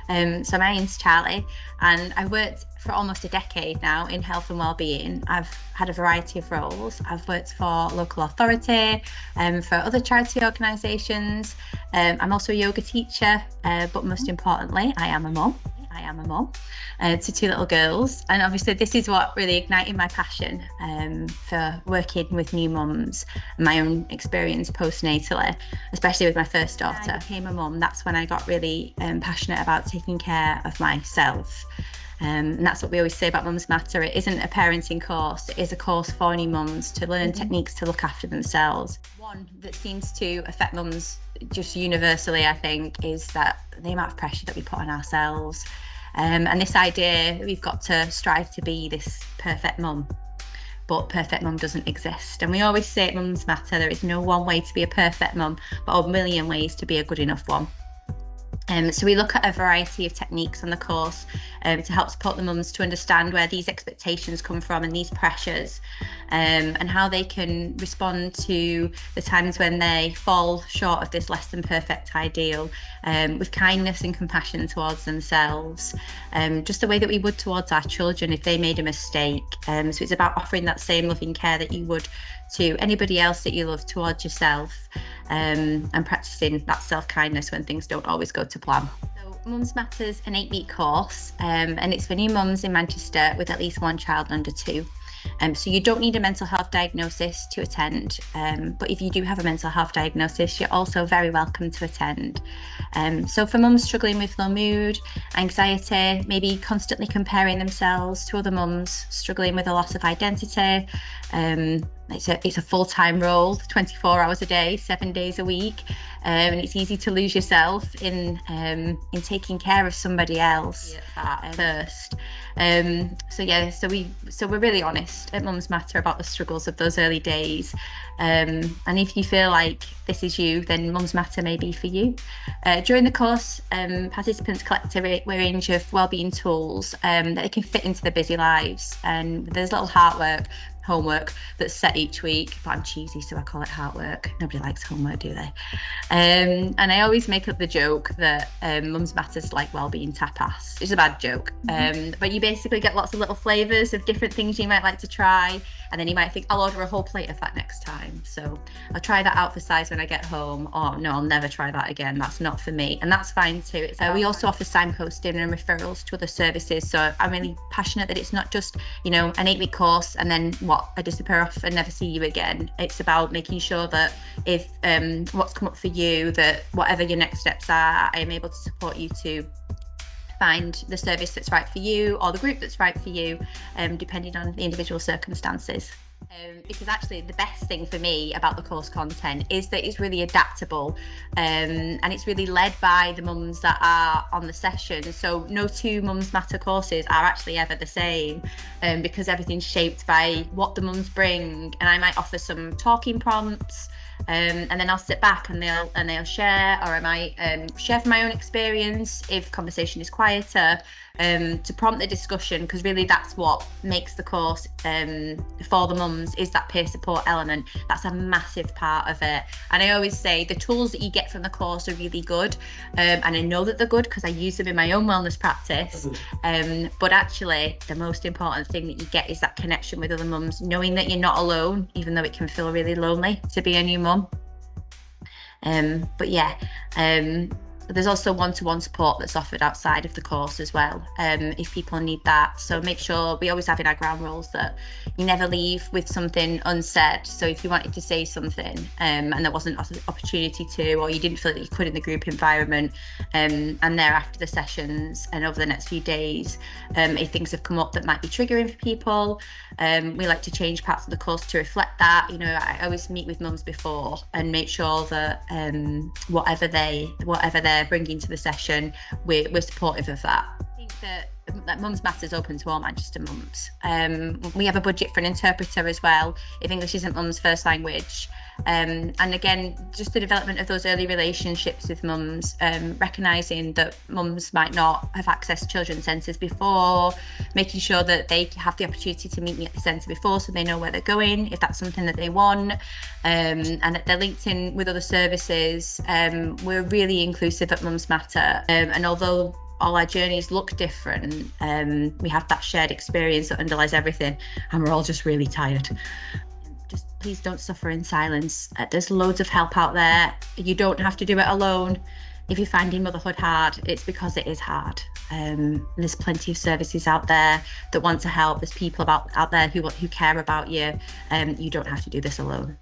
So my name's Charlie, and I've worked for almost a decade now in health and wellbeing. I've had a variety of roles. I've worked for local authority, for other charity organisations. I'm also a yoga teacher, but most importantly, I am a mum. To two little girls, and obviously this is what really ignited my passion for working with new mums and my own experience postnatally, especially with my first daughter. When I became a mum, that's when I got really passionate about taking care of myself. And that's what we always say about Mums Matter. It isn't a parenting course, it is a course for new mums to learn techniques to look after themselves. One that seems to affect mums just universally, I think, is that the amount of pressure that we put on ourselves. And this idea that we've got to strive to be this perfect mum, but perfect mum doesn't exist. And we always say at Mums Matter, there is no one way to be a perfect mum, but a million ways to be a good enough one. So we look at a variety of techniques on the course to help support the mums to understand where these expectations come from and these pressures, and how they can respond to the times when they fall short of this less than perfect ideal, with kindness and compassion towards themselves, just the way that we would towards our children if they made a mistake. So it's about offering that same loving care that you would to anybody else that you love towards yourself, and practicing that self-kindness when things don't always go to plan. So Mums Matter's an 8-week course, and it's for new mums in Manchester with at least one child under 2. So you don't need a mental health diagnosis to attend, but if you do have a mental health diagnosis, you're also very welcome to attend. So for mums struggling with low mood, anxiety, maybe constantly comparing themselves to other mums struggling with a loss of identity, it's a full-time role, 24 hours a day, 7 days a week, and it's easy to lose yourself in taking care of somebody else first. So we're really honest at Mums Matter about the struggles of those early days, and if you feel like this is you, then Mums Matter may be for you. During the course, participants collect a range of wellbeing tools that they can fit into their busy lives, and there's little homework that's set each week, but I'm cheesy, so I call it heart work. Nobody likes homework, do they? And I always make up the joke that Mums Matter's like wellbeing tapas. It's a bad joke, but you basically get lots of little flavours of different things you might like to try, and then you might think, I'll order a whole plate of that next time. So I'll try that out for size when I get home. Oh no, I'll never try that again. That's not for me, and that's fine too. We also offer signposting and referrals to other services. So I'm really passionate that it's not just, an 8-week course and then I disappear off and never see you again. It's about making sure that if what's come up for you, that whatever your next steps are, I am able to support you to find the service that's right for you or the group that's right for you, depending on the individual circumstances. Because actually the best thing for me about the course content is that it's really adaptable, and it's really led by the mums that are on the session. So no two Mums Matter courses are actually ever the same, because everything's shaped by what the mums bring, and I might offer some talking prompts, and then I'll sit back and they'll share, or I might share from my own experience if conversation is quieter, to prompt the discussion, because really that's what makes the course for the mums, is that peer support element. That's a massive part of it. And I always say the tools that you get from the course are really good, and I know that they're good because I use them in my own wellness practice, but actually the most important thing that you get is that connection with other mums, knowing that you're not alone, even though it can feel really lonely to be a new mum. There's also one-to-one support that's offered outside of the course as well, if people need that. So make sure, we always have in our ground rules that you never leave with something unsaid. So if you wanted to say something and there wasn't an opportunity to, or you didn't feel that you could in the group environment, and thereafter the sessions and over the next few days, if things have come up that might be triggering for people, we like to change parts of the course to reflect that. I always meet with mums before and make sure that whatever they're bringing to the session, we're supportive of that. I think that Mums Matter is open to all Manchester mums. We have a budget for an interpreter as well if English isn't mum's first language. And again, just the development of those early relationships with mums, recognising that mums might not have accessed children's centres before, making sure that they have the opportunity to meet me at the centre before so they know where they're going, if that's something that they want, and that they're linked in with other services. We're really inclusive at Mums Matter, and although all our journeys look different. We have that shared experience that underlies everything, and we're all just really tired. Just please don't suffer in silence. There's loads of help out there. You don't have to do it alone. If you're finding motherhood hard, it's because it is hard. There's plenty of services out there that want to help. There's people out there who care about you. You don't have to do this alone.